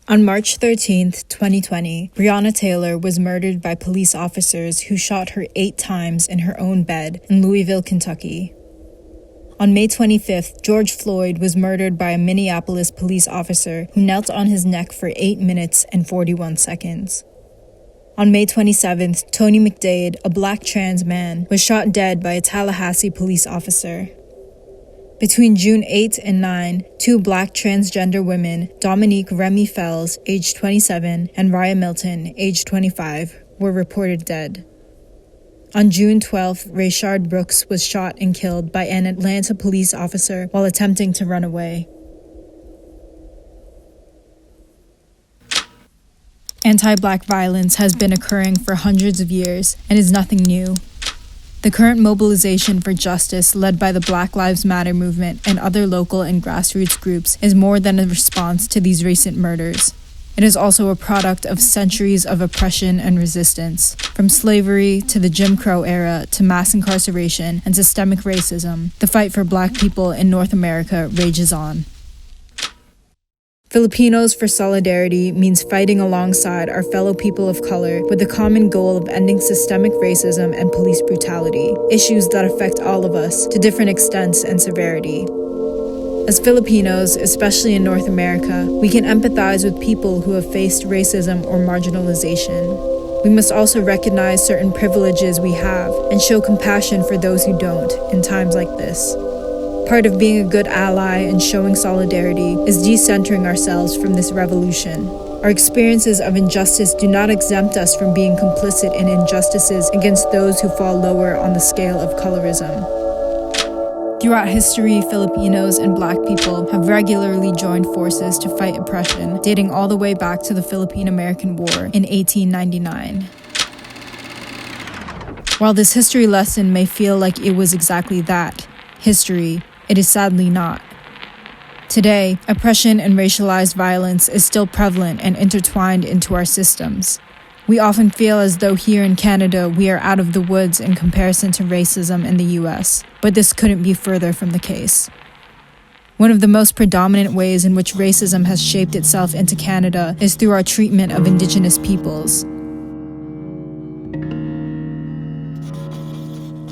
On March 13, 2020, Breonna Taylor was murdered by police officers who shot her 8 times in her own bed in Louisville, Kentucky. On May 25th, George Floyd was murdered by a Minneapolis police officer who knelt on his neck for 8 minutes and 41 seconds. On May 27th, Tony McDade, a black trans man, was shot dead by a Tallahassee police officer. Between June 8 and 9, 2 black transgender women, Dominique Remy Fells, age 27, and Raya Milton, age 25, were reported dead. On June 12th, Rayshard Brooks was shot and killed by an Atlanta police officer while attempting to run away. Anti-black violence has been occurring for hundreds of years and is nothing new. The current mobilization for justice led by the Black Lives Matter movement and other local and grassroots groups is more than a response to these recent murders. It is also a product of centuries of oppression and resistance, from slavery to the Jim Crow era to mass incarceration and systemic racism. The fight for Black people in North America rages on. Filipinos for Solidarity means fighting alongside our fellow people of color with the common goal of ending systemic racism and police brutality, issues that affect all of us to different extents and severity. As Filipinos, especially in North America, we can empathize with people who have faced racism or marginalization. We must also recognize certain privileges we have and show compassion for those who don't in times like this. Part of being a good ally and showing solidarity is decentering ourselves from this revolution. Our experiences of injustice do not exempt us from being complicit in injustices against those who fall lower on the scale of colorism. Throughout history, Filipinos and Black people have regularly joined forces to fight oppression, dating all the way back to the Philippine-American War in 1899. While this history lesson may feel like it was exactly that, history, it is sadly not. Today, oppression and racialized violence is still prevalent and intertwined into our systems. We often feel as though here in Canada we are out of the woods in comparison to racism in the US, but this couldn't be further from the case. One of the most predominant ways in which racism has shaped itself into Canada is through our treatment of Indigenous peoples.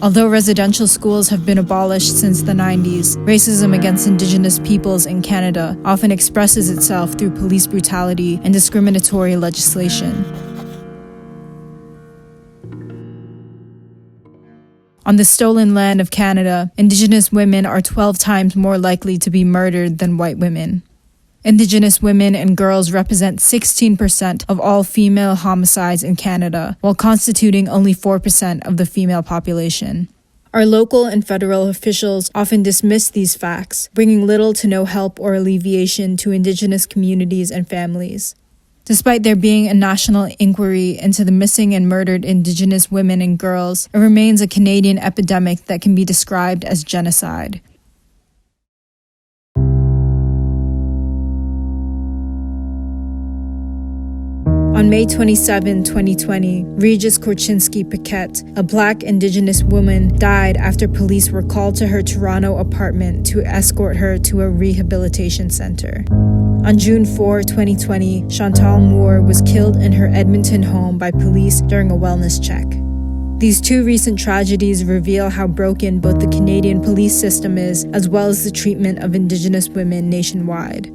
Although residential schools have been abolished since the 90s, racism against Indigenous peoples in Canada often expresses itself through police brutality and discriminatory legislation. On the stolen land of Canada, Indigenous women are 12 times more likely to be murdered than white women. Indigenous women and girls represent 16% of all female homicides in Canada, while constituting only 4% of the female population. Our local and federal officials often dismiss these facts, bringing little to no help or alleviation to Indigenous communities and families. Despite there being a national inquiry into the missing and murdered Indigenous women and girls, it remains a Canadian epidemic that can be described as genocide. On May 27, 2020, Regis Korchinski-Paquette, a Black Indigenous woman, died after police were called to her Toronto apartment to escort her to a rehabilitation center. On June 4, 2020, Chantal Moore was killed in her Edmonton home by police during a wellness check. These 2 recent tragedies reveal how broken both the Canadian police system is, as well as the treatment of Indigenous women nationwide.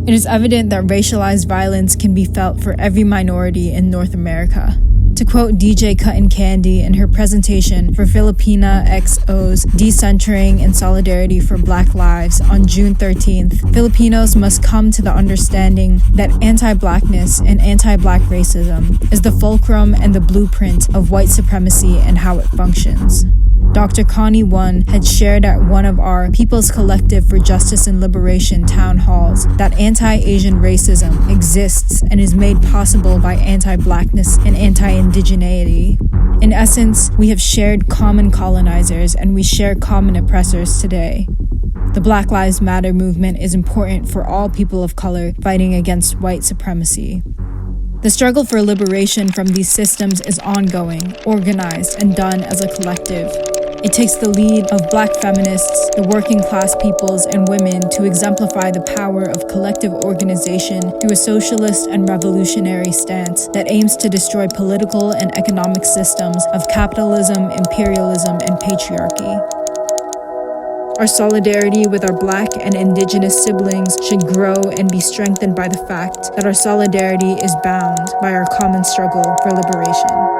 It is evident that racialized violence can be felt for every minority in North America. To quote DJ Cuttin Candy in her presentation for Filipina XO's Decentering in Solidarity for Black Lives on June 13th, Filipinos must come to the understanding that anti-Blackness and anti-Black racism is the fulcrum and the blueprint of white supremacy and how it functions. Dr. Connie Won had shared at one of our People's Collective for Justice and Liberation town halls that anti-Asian racism exists and is made possible by anti-Blackness and anti-indigeneity. In essence, we have shared common colonizers and we share common oppressors today. The Black Lives Matter movement is important for all people of color fighting against white supremacy. The struggle for liberation from these systems is ongoing, organized, and done as a collective. It takes the lead of Black feminists, the working class peoples, and women to exemplify the power of collective organization through a socialist and revolutionary stance that aims to destroy political and economic systems of capitalism, imperialism, and patriarchy. Our solidarity with our Black and Indigenous siblings should grow and be strengthened by the fact that our solidarity is bound by our common struggle for liberation.